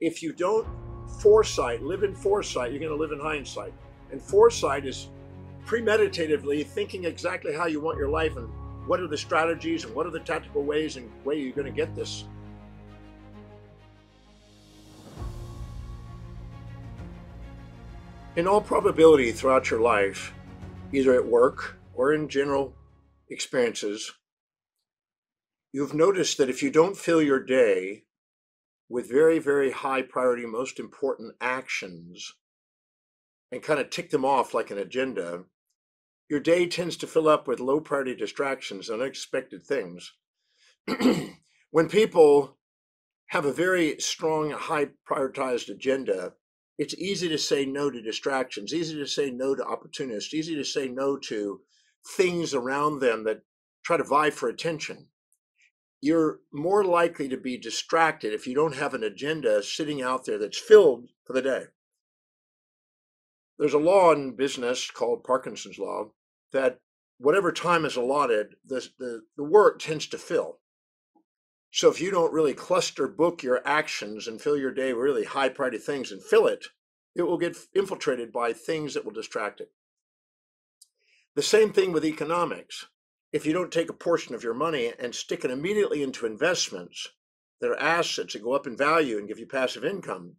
if you don't live in foresight, you're going to live in hindsight. And foresight is premeditatively thinking exactly how you want your life and what are the strategies and what are the tactical ways and way you're going to get this. In all probability throughout your life, either at work or in general experiences, you've noticed that if you don't fill your day with very, very high priority, most important actions and kind of tick them off like an agenda, your day tends to fill up with low priority distractions and unexpected things. When people have a very strong, high prioritized agenda, it's easy to say no to distractions, easy to say no to opportunists, easy to say no to things around them that try to vie for attention. You're more likely to be distracted if you don't have an agenda sitting out there that's filled for the day. There's a law in business called Parkinson's law that whatever time is allotted, the work tends to fill. So if you don't really cluster book your actions and fill your day with really high priority things and fill it, it will get infiltrated by things that will distract it. The same thing with economics. If you don't take a portion of your money and stick it immediately into investments that are assets that go up in value and give you passive income,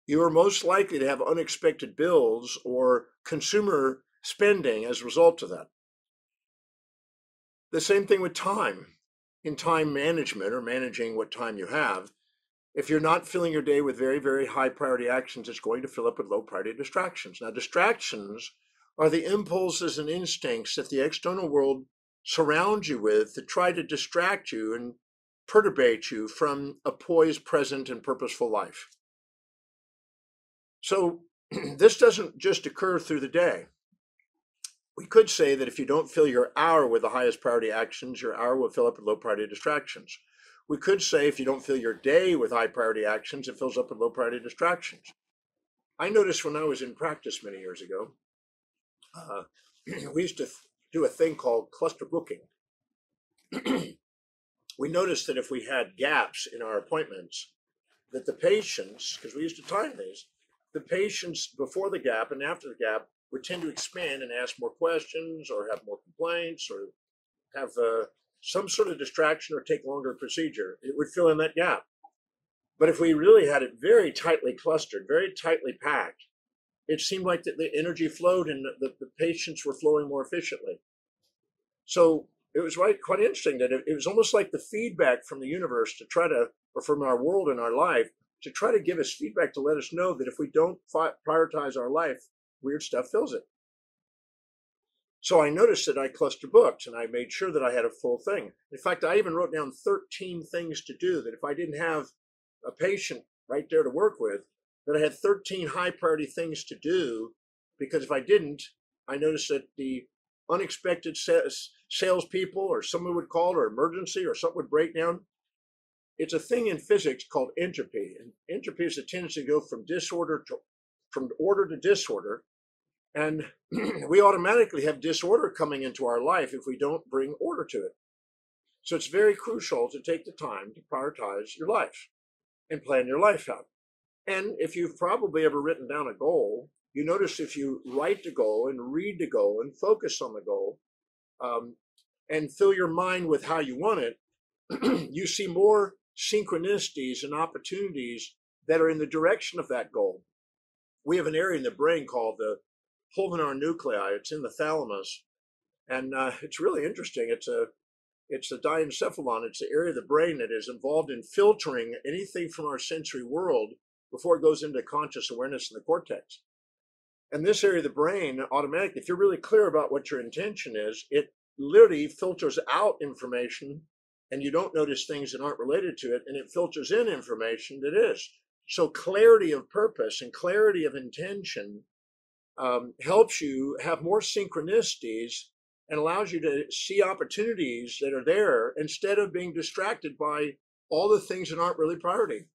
you are most likely to have unexpected bills or consumer spending as a result of that. The same thing with time. In time management or managing what time you have, if you're not filling your day with very, very high priority actions, it's going to fill up with low priority distractions. Now, distractions are the impulses and instincts that the external world surrounds you with to try to distract you and perturbate you from a poised, present, and purposeful life. So this doesn't just occur through the day. We could say that if you don't fill your hour with the highest priority actions, your hour will fill up with low priority distractions. We could say if you don't fill your day with high priority actions, it fills up with low priority distractions. I noticed when I was in practice many years ago, we used to do a thing called cluster booking. We noticed that if we had gaps in our appointments, that the patients, because we used to time these, the patients before the gap and after the gap would tend to expand and ask more questions or have more complaints or have some sort of distraction or take longer procedure. It would fill in that gap. But if we really had it very tightly clustered, very tightly packed, it seemed like the energy flowed and the patients were flowing more efficiently. So it was quite interesting that it was almost like the feedback from the universe to try to, or from our world and our life, to try to give us feedback to let us know that if we don't prioritize our life, weird stuff fills it. So I noticed that I cluster booked and I made sure that I had a full thing. In fact, I even wrote down 13 things to do that if I didn't have a patient right there to work with, that I had 13 high priority things to do, because if I didn't, I noticed that the unexpected salespeople or someone would call or emergency or something would break down. It's a thing in physics called entropy. And entropy is a tendency to go from order to disorder. And we automatically have disorder coming into our life if we don't bring order to it. So it's very crucial to take the time to prioritize your life and plan your life out. And if you've probably ever written down a goal, you notice if you write the goal and read the goal and focus on the goal and fill your mind with how you want it, you see more synchronicities and opportunities that are in the direction of that goal. We have an area in the brain called the pulvinar nuclei. It's in the thalamus, and it's really interesting. It's the diencephalon. It's the area of the brain that is involved in filtering anything from our sensory world before it goes into conscious awareness in the cortex. And this area of the brain, automatically, if you're really clear about what your intention is, it literally filters out information, and you don't notice things that aren't related to it, and it filters in information that is. So clarity of purpose and clarity of intention helps you have more synchronicities and allows you to see opportunities that are there instead of being distracted by all the things that aren't really priority.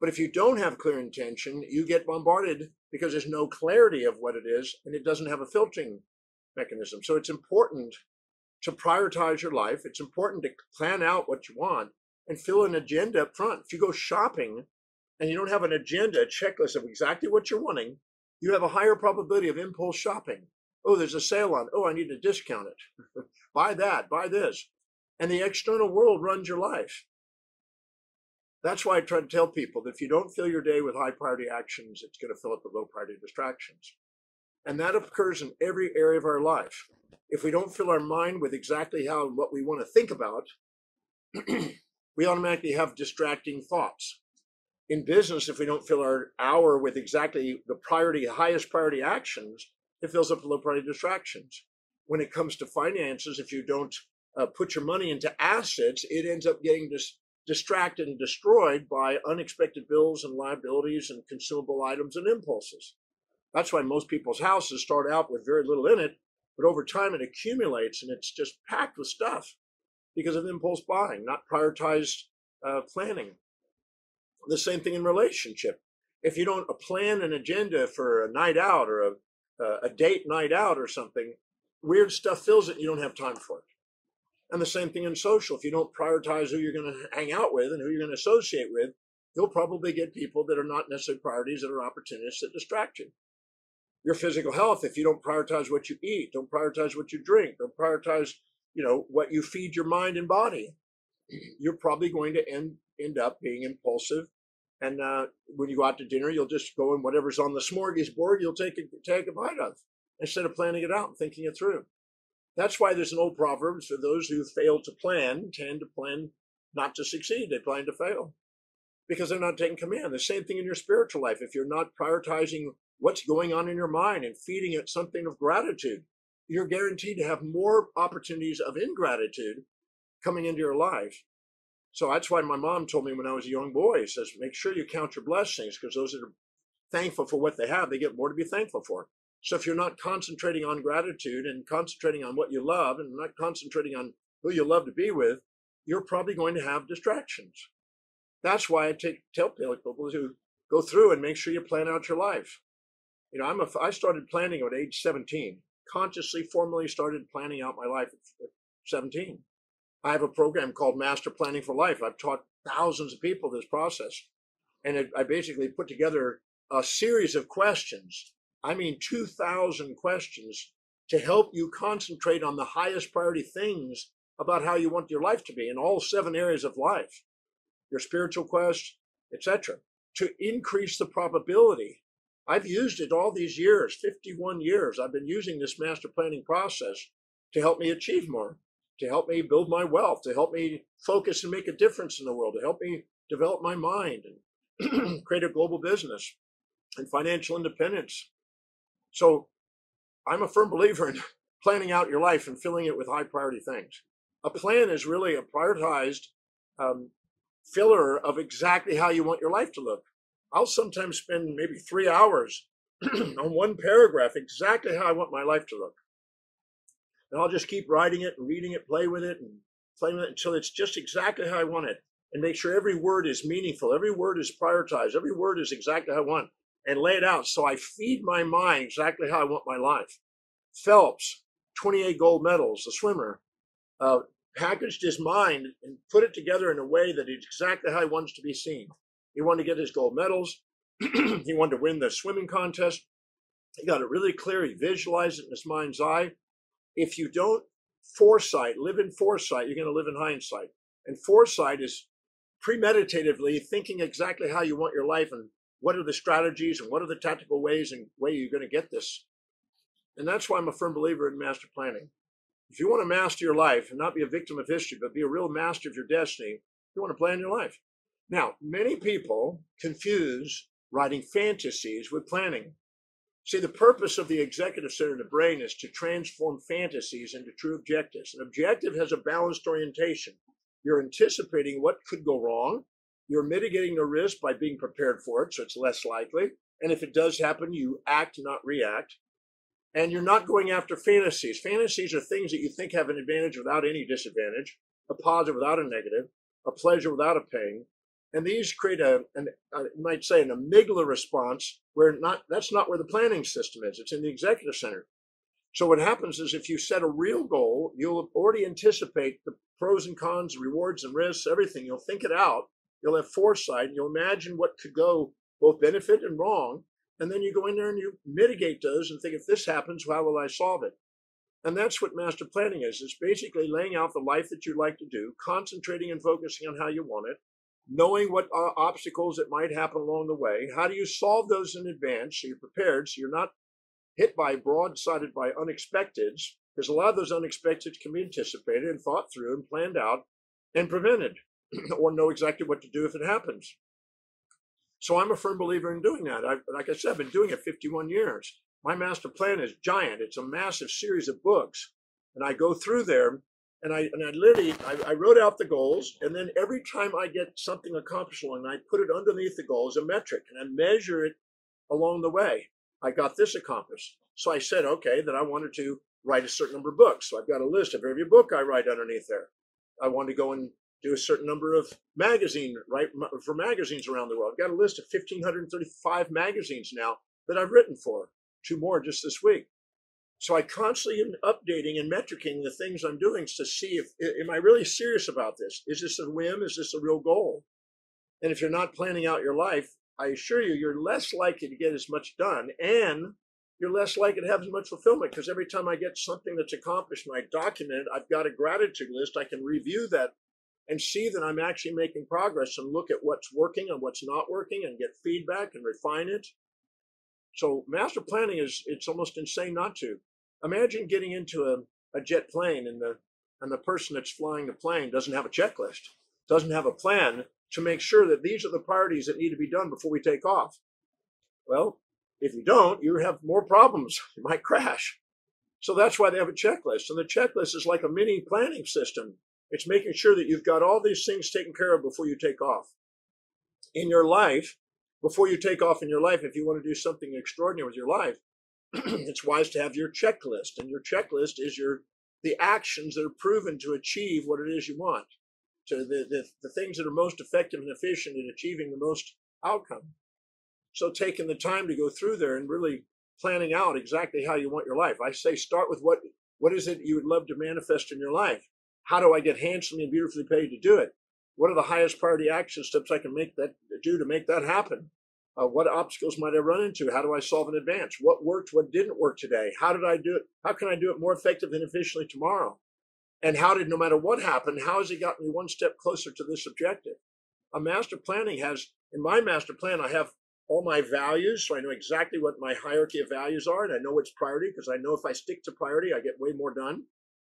But if you don't have clear intention, you get bombarded because there's no clarity of what it is, and it doesn't have a filtering mechanism. So it's important to prioritize your life. It's important to plan out what you want and fill an agenda up front. If you go shopping and you don't have an agenda, a checklist of exactly what you're wanting, you have a higher probability of impulse shopping. Oh, there's a sale on. Oh, I need to discount it. Buy that, buy this. And the external world runs your life. That's why I try to tell people that if you don't fill your day with high priority actions, it's going to fill up with low priority distractions. And that occurs in every area of our life. If we don't fill our mind with exactly what we want to think about, we automatically have distracting thoughts. In business, if we don't fill our hour with exactly the highest priority actions, it fills up with low priority distractions. When it comes to finances, if you don't put your money into assets, it ends up getting distracted and destroyed by unexpected bills and liabilities and consumable items and impulses. That's why most people's houses start out with very little in it, but over time it accumulates and it's just packed with stuff because of impulse buying, not prioritized planning. The same thing in relationship. If you don't plan an agenda for a night out or a date night out or something, weird stuff fills it and you don't have time for it. And the same thing in social. If you don't prioritize who you're going to hang out with and who you're going to associate with, you'll probably get people that are not necessarily priorities, that are opportunists that distract you. Your physical health, if you don't prioritize what you eat, don't prioritize what you drink, don't prioritize, what you feed your mind and body, you're probably going to end up being impulsive. And when you go out to dinner, you'll just go and whatever's on the smorgasbord, you'll take a bite of instead of planning it out and thinking it through. That's why there's an old proverb for those who fail to plan tend to plan not to succeed. They plan to fail because they're not taking command. The same thing in your spiritual life. If you're not prioritizing what's going on in your mind and feeding it something of gratitude, you're guaranteed to have more opportunities of ingratitude coming into your life. So that's why my mom told me when I was a young boy, says, make sure you count your blessings, because those that are thankful for what they have, they get more to be thankful for. So if you're not concentrating on gratitude and concentrating on what you love and not concentrating on who you love to be with, you're probably going to have distractions. That's why I tell people to go through and make sure you plan out your life. I started planning at age 17, consciously, formally started planning out my life at 17. I have a program called Master Planning for Life. I've taught thousands of people this process. And I basically put together a series of questions. 2,000 questions to help you concentrate on the highest priority things about how you want your life to be in all 7 areas of life, your spiritual quest, etc., to increase the probability. I've used it all these years, 51 years. I've been using this master planning process to help me achieve more, to help me build my wealth, to help me focus and make a difference in the world, to help me develop my mind and create a global business and financial independence. So I'm a firm believer in planning out your life and filling it with high priority things. A plan is really a prioritized filler of exactly how you want your life to look. I'll sometimes spend maybe 3 hours on one paragraph, exactly how I want my life to look. And I'll just keep writing it and reading it, play with it and play with it until it's just exactly how I want it. And make sure every word is meaningful. Every word is prioritized. Every word is exactly how I want. And lay it out so I feed my mind exactly how I want my life. Phelps, 28 gold medals, the swimmer, packaged his mind and put it together in a way that it's exactly how he wants to be seen. He wanted to get his gold medals. He wanted to win the swimming contest. He got it really clear. He visualized it in his mind's eye. If you don't live in foresight, you're going to live in hindsight. And foresight is premeditatively thinking exactly how you want your life and what are the strategies and what are the tactical ways and way you're going to get this. And that's why I'm a firm believer in master planning. If you want to master your life and not be a victim of history, but be a real master of your destiny, you want to plan your life. Now, many people confuse writing fantasies with planning. See, the purpose of the executive center of the brain is to transform fantasies into true objectives. An objective has a balanced orientation. You're anticipating what could go wrong. You're mitigating the risk by being prepared for it, so it's less likely. And if it does happen, you act, not react. And you're not going after fantasies. Fantasies are things that you think have an advantage without any disadvantage, a positive without a negative, a pleasure without a pain. And these create I might say, an amygdala response where that's not where the planning system is. It's in the executive center. So what happens is if you set a real goal, you'll already anticipate the pros and cons, rewards and risks, everything. You'll think it out. you'll have foresight, and you'll imagine what could go both benefit and wrong. And then you go in there and you mitigate those and think, if this happens, how will I solve it? And that's what master planning is. It's basically laying out the life that you'd like to do, concentrating and focusing on how you want it, knowing what obstacles that might happen along the way. How do you solve those in advance so you're prepared, so you're not hit by broadsided by unexpecteds, because a lot of those unexpecteds can be anticipated and thought through and planned out and prevented, or know exactly what to do if it happens. So I'm a firm believer in doing that. Like I said, I've been doing it 51 years. My master plan is giant. It's a massive series of books. And I go through there and I literally wrote out the goals. And then every time I get something accomplished along, I put it underneath the goal as a metric and I measure it along the way. I got this accomplished. So I said, okay, that I wanted to write a certain number of books. So I've got a list of every book I write underneath there. I want to go and do a certain number of magazines, right, for magazines around the world. I've got a list of 1,535 magazines now that I've written for, 2 more just this week. So I constantly am updating and metricing the things I'm doing to see if, am I really serious about this? Is this a whim? Is this a real goal? And if you're not planning out your life, I assure you, you're less likely to get as much done, and you're less likely to have as much fulfillment, because every time I get something that's accomplished and I document it, I've got a gratitude list. I can review that and see that I'm actually making progress and look at what's working and what's not working and get feedback and refine it. So master planning it's almost insane not to. Imagine getting into a jet plane and the person that's flying the plane doesn't have a checklist, doesn't have a plan to make sure that these are the priorities that need to be done before we take off. Well, if you don't, you have more problems. You might crash. So that's why they have a checklist. And the checklist is like a mini planning system. It's making sure that you've got all these things taken care of before you take off. In your life, before you take off in your life, if you want to do something extraordinary with your life, it's wise to have your checklist. And your checklist is the actions that are proven to achieve what it is you want. To the things that are most effective and efficient in achieving the most outcome. So taking the time to go through there and really planning out exactly how you want your life. I say start with what is it you would love to manifest in your life? How do I get handsomely and beautifully paid to do it? What are the highest priority action steps I can do to make that happen? What obstacles might I run into? How do I solve in advance? What worked? What didn't work today? How did I do it? How can I do it more effective and efficiently tomorrow? And how did, no matter what happened, how has it gotten me one step closer to this objective? A master planning in my master plan, I have all my values, so I know exactly what my hierarchy of values are, and I know what's priority, because I know if I stick to priority, I get way more done.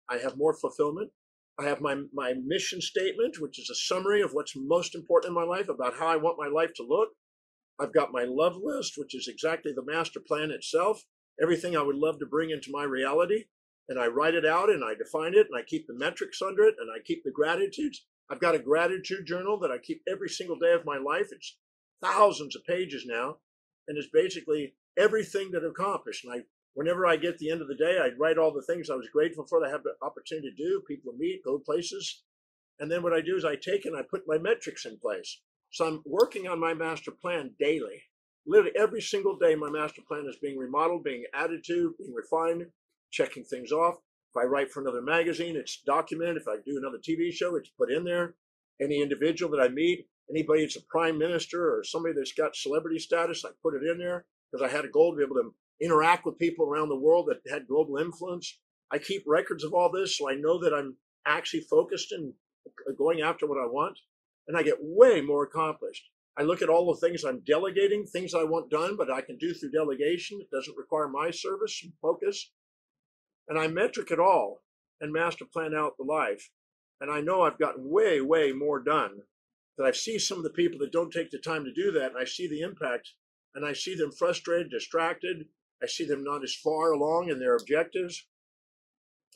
I have more fulfillment. I have my mission statement, which is a summary of what's most important in my life, about how I want my life to look. I've got my love list, which is exactly the master plan itself, everything I would love to bring into my reality. And I write it out and I define it and I keep the metrics under it and I keep the gratitudes. I've got a gratitude journal that I keep every single day of my life. It's thousands of pages now. And it's basically everything that I've accomplished. And whenever I get to the end of the day, I write all the things I was grateful for that I have the opportunity to do, people to meet, go places. And then what I do is I take and I put my metrics in place. So I'm working on my master plan daily. Literally every single day, my master plan is being remodeled, being added to, being refined, checking things off. If I write for another magazine, it's documented. If I do another TV show, it's put in there. Any individual that I meet, anybody that's a prime minister or somebody that's got celebrity status, I put it in there because I had a goal to be able to interact with people around the world that had global influence. I keep records of all this so I know that I'm actually focused and going after what I want, and I get way more accomplished. I look at all the things I'm delegating, things I want done, but I can do through delegation. It doesn't require my service and focus. And I metric it all and master plan out the life. And I know I've gotten way, way more done. That I see some of the people that don't take the time to do that, and I see the impact, and I see them frustrated, distracted. I see them not as far along in their objectives,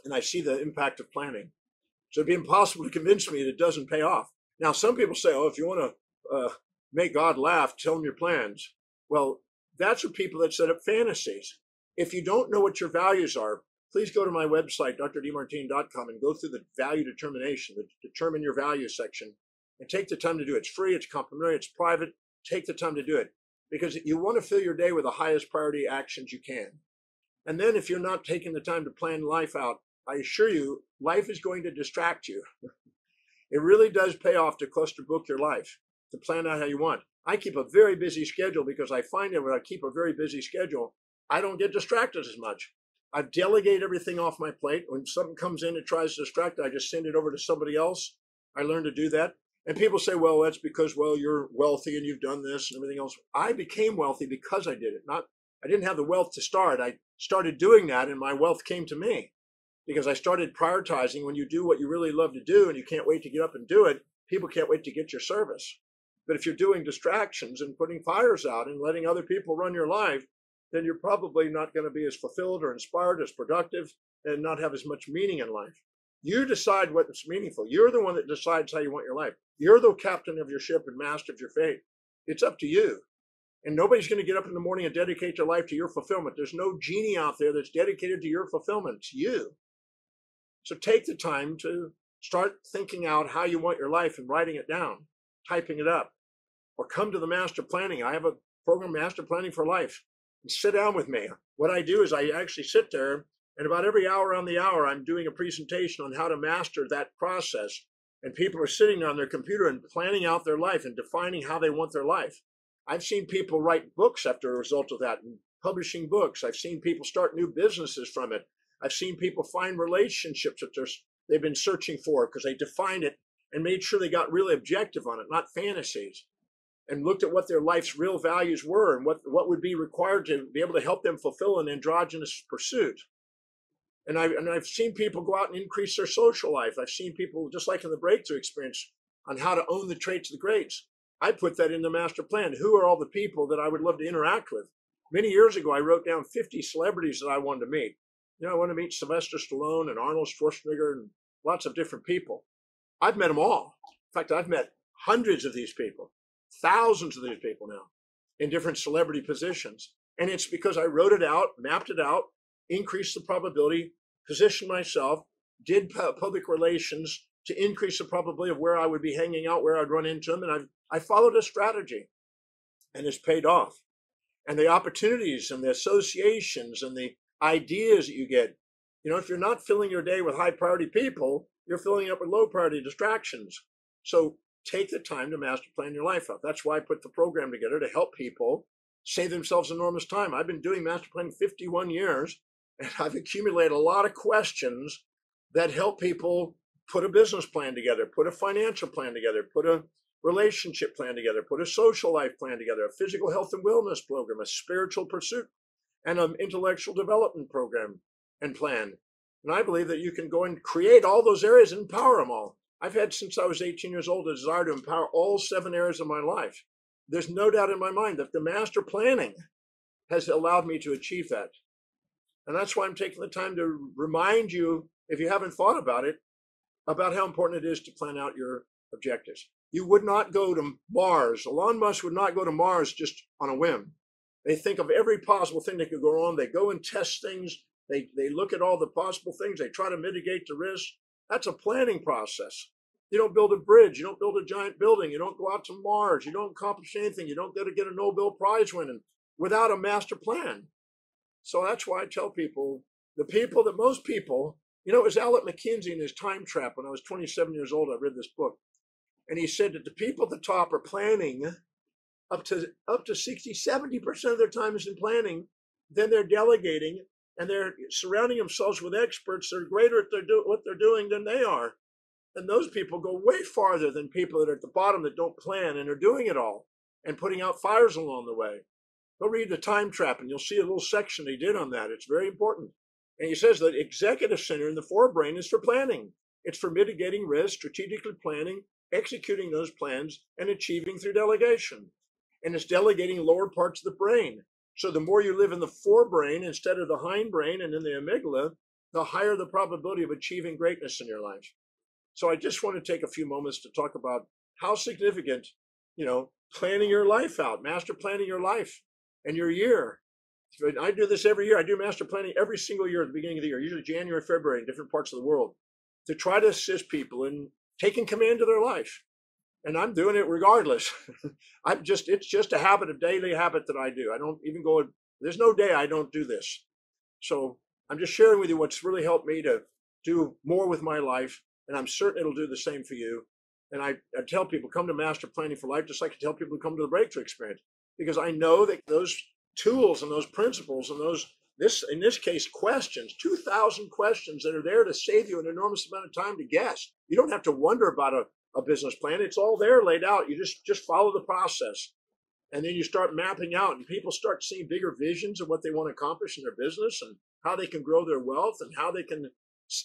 and I see the impact of planning. So it'd be impossible to convince me that it doesn't pay off. Now, some people say, oh, if you want to make God laugh, tell him your plans. Well, that's for people that set up fantasies. If you don't know what your values are, please go to my website, drdemartini.com, and go through the value determination, the determine your value section, and take the time to do it. It's free, it's complimentary, it's private. Take the time to do it because you want to fill your day with the highest priority actions you can. And then if you're not taking the time to plan life out, I assure you, life is going to distract you. It really does pay off to cluster book your life. to plan out how you want. I keep a very busy schedule because I find that when I keep a very busy schedule, I don't get distracted as much. I've delegated everything off my plate. When something comes in and tries to distract, I just send it over to somebody else. I learned to do that. And people say, well, that's because, well, you're wealthy and you've done this and everything else. I became wealthy because I did it. I didn't have the wealth to start. I started doing that and my wealth came to me because I started prioritizing. When you do what you really love to do and you can't wait to get up and do it, people can't wait to get your service. But if you're doing distractions and putting fires out and letting other people run your life, then you're probably not going to be as fulfilled or inspired, as productive, and not have as much meaning in life. You decide what's meaningful. You're the one that decides how you want your life. You're the captain of your ship and master of your fate. It's up to you. And nobody's going to get up in the morning and dedicate their life to your fulfillment. There's no genie out there that's dedicated to your fulfillment. It's you. So take the time to start thinking out how you want your life and writing it down, typing it up, or come to the master planning. I have a program, Master Planning for Life. And sit down with me. What I do is I actually sit there, and about every hour on the hour, I'm doing a presentation on how to master that process. And people are sitting there on their computer and planning out their life and defining how they want their life. I've seen people write books after a result of that and publishing books. I've seen people start new businesses from it. I've seen people find relationships that they've been searching for because they defined it and made sure they got really objective on it, not fantasies, and looked at what their life's real values were and what would be required to be able to help them fulfill an androgynous pursuit. And I've seen people go out and increase their social life. I've seen people, just like in the breakthrough experience, on how to own the traits of the greats. I put that in the master plan. Who are all the people that I would love to interact with? Many years ago, I wrote down 50 celebrities that I wanted to meet. I want to meet Sylvester Stallone and Arnold Schwarzenegger and lots of different people. I've met them all. In fact, I've met hundreds of these people. Thousands of these people now in different celebrity positions. And it's because I wrote it out, mapped it out, increased the probability, positioned myself, did public relations to increase the probability of where I would be hanging out, where I'd run into them. And I followed a strategy and it's paid off. And the opportunities and the associations and the ideas that you get, if you're not filling your day with high priority people, you're filling it up with low priority distractions. So take the time to master plan your life out. That's why I put the program together to help people save themselves enormous time. I've been doing master planning 51 years, and I've accumulated a lot of questions that help people put a business plan together, put a financial plan together, put a relationship plan together, put a social life plan together, a physical health and wellness program, a spiritual pursuit, and an intellectual development program and plan. And I believe that you can go and create all those areas and empower them all. I've had, since I was 18 years old, a desire to empower all 7 areas of my life. There's no doubt in my mind that the master planning has allowed me to achieve that. And that's why I'm taking the time to remind you, if you haven't thought about it, about how important it is to plan out your objectives. You would not go to Mars. Elon Musk would not go to Mars just on a whim. They think of every possible thing that could go wrong. They go and test things. They look at all the possible things. They try to mitigate the risk. That's a planning process. You don't build a bridge. You don't build a giant building. You don't go out to Mars. You don't accomplish anything. You don't get a Nobel Prize winning without a master plan. So that's why I tell people, most people, it was Alec McKinsey in his Time Trap. When I was 27 years old, I read this book. And he said that the people at the top are planning up to 60, 70% of their time is in planning. Then they're delegating and they're surrounding themselves with experts that are greater at what they're doing than they are. And those people go way farther than people that are at the bottom that don't plan and are doing it all and putting out fires along the way. Go read The Time Trap and you'll see a little section they did on that. It's very important. And he says that executive center in the forebrain is for planning. It's for mitigating risk, strategically planning, executing those plans, and achieving through delegation. And it's delegating lower parts of the brain. So the more you live in the forebrain instead of the hindbrain and in the amygdala, the higher the probability of achieving greatness in your life. So I just want to take a few moments to talk about how significant, planning your life out, master planning your life and your year. I do this every year. I do master planning every single year at the beginning of the year, usually January, February in different parts of the world, to try to assist people in taking command of their life. And I'm doing it regardless. It's just a daily habit that I do. I don't even there's no day I don't do this. So I'm just sharing with you what's really helped me to do more with my life. And I'm certain it'll do the same for you. And I tell people, come to Master Planning for Life, just like I tell people to come to the Breakthrough Experience, because I know that those tools and those principles and in this case, questions, 2,000 questions that are there to save you an enormous amount of time to guess. You don't have to wonder about a business plan. It's all there laid out. You just follow the process. And then you start mapping out, and people start seeing bigger visions of what they want to accomplish in their business and how they can grow their wealth and how they can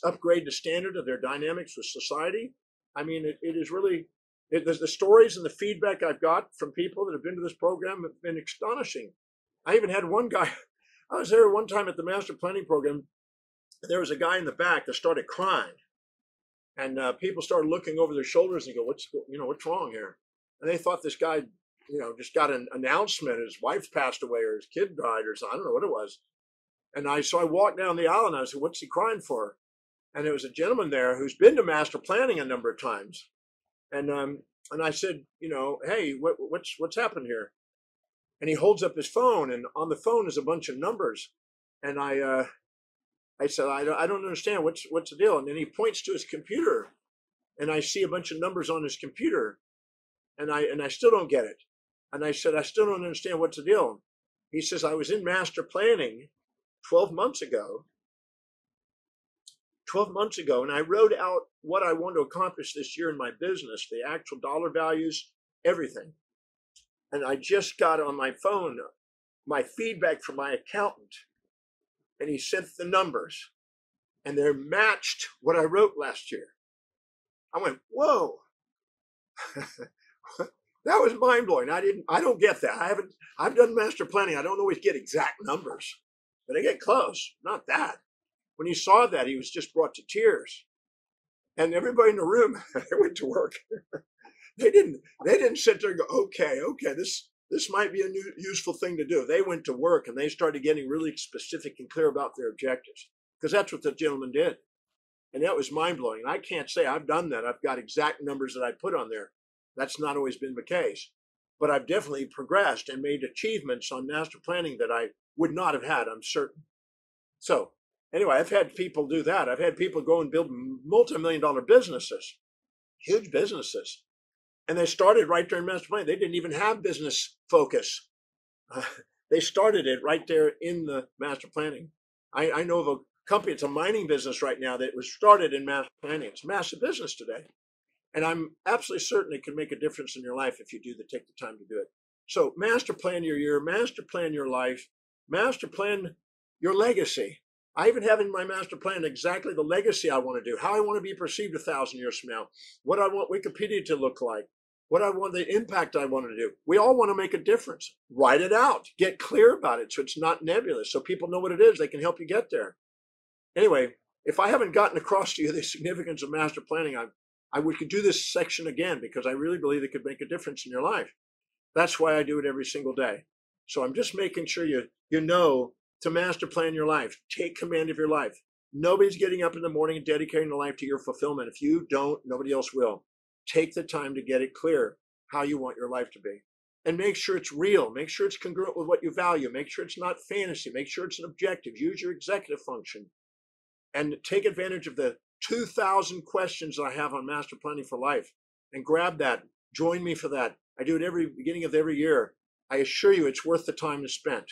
upgrade the standard of their dynamics with society. I mean, it is really, the stories and the feedback I've got from people that have been to this program have been astonishing. I even had one guy, I was there one time at the Master Planning Program, and there was a guy in the back that started crying. And people started looking over their shoulders and go, what's wrong here? And they thought this guy, just got an announcement, his wife passed away or his kid died or something. I don't know what it was. And so I walked down the aisle and I said, what's he crying for? And there was a gentleman there who's been to Master Planning a number of times. And I said, hey, what's happened here? And he holds up his phone, and on the phone is a bunch of numbers. And I said, I don't understand, what's the deal? And then he points to his computer, and I see a bunch of numbers on his computer, and I still don't get it. And I said, I still don't understand, what's the deal? He says, I was in Master Planning 12 months ago, and I wrote out what I want to accomplish this year in my business, the actual dollar values, everything. And I just got on my phone my feedback from my accountant, and he sent the numbers, and they're matched what I wrote last year. I went, whoa. That was mind blowing. I don't get that. I've done Master Planning. I don't always get exact numbers, but I get close. Not that. When he saw that, he was just brought to tears. And everybody in the room, they went to work. They didn't sit there and go, okay, this might be a new useful thing to do. They went to work and they started getting really specific and clear about their objectives, because that's what the gentleman did. And that was mind blowing. And I can't say I've done that. I've got exact numbers that I put on there. That's not always been the case, but I've definitely progressed and made achievements on Master Planning that I would not have had, I'm certain. So anyway, I've had people do that. I've had people go and build multi-million-dollar businesses, huge businesses. And they started right during Master Planning. They didn't even have business focus. They started it right there in the Master Planning. I know of a company, it's a mining business right now that was started in Master Planning. It's a massive business today. And I'm absolutely certain it can make a difference in your life if you take the time to do it. So Master Plan your year, Master Plan your life, Master Plan your legacy. I even have in my Master Plan exactly the legacy I want to do, how I want to be perceived 1,000 years from now, what I want Wikipedia to look like, what I want, the impact I want to do. We all want to make a difference. Write it out. Get clear about it so it's not nebulous, so people know what it is. They can help you get there. Anyway, if I haven't gotten across to you the significance of Master Planning, we could do this section again, because I really believe it could make a difference in your life. That's why I do it every single day. So I'm just making sure you know to Master Plan your life. Take command of your life. Nobody's getting up in the morning and dedicating their life to your fulfillment. If you don't, nobody else will. Take the time to get it clear how you want your life to be. And make sure it's real. Make sure it's congruent with what you value. Make sure it's not fantasy. Make sure it's an objective. Use your executive function. And take advantage of the 2,000 questions that I have on Master Planning for Life. And grab that. Join me for that. I do it every beginning of every year. I assure you it's worth the time to spend.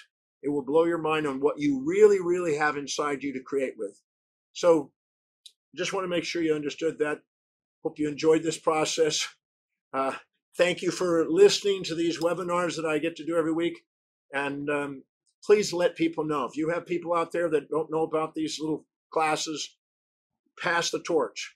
It will blow your mind on what you really, really have inside you to create with. So just want to make sure you understood that. Hope you enjoyed this process. Thank you for listening to these webinars that I get to do every week. And please let people know. If you have people out there that don't know about these little classes, pass the torch.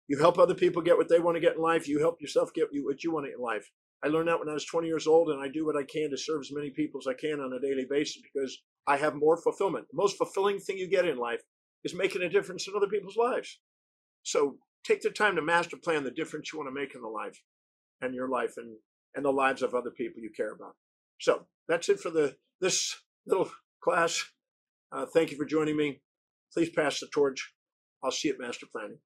You help other people get what they want to get in life. You help yourself get what you want to get in life. I learned that when I was 20 years old, and I do what I can to serve as many people as I can on a daily basis, because I have more fulfillment. The most fulfilling thing you get in life is making a difference in other people's lives. So take the time to master plan the difference you want to make in the life and your life and the lives of other people you care about. So that's it for this little class. Thank you for joining me. Please pass the torch. I'll see you at Master Planning.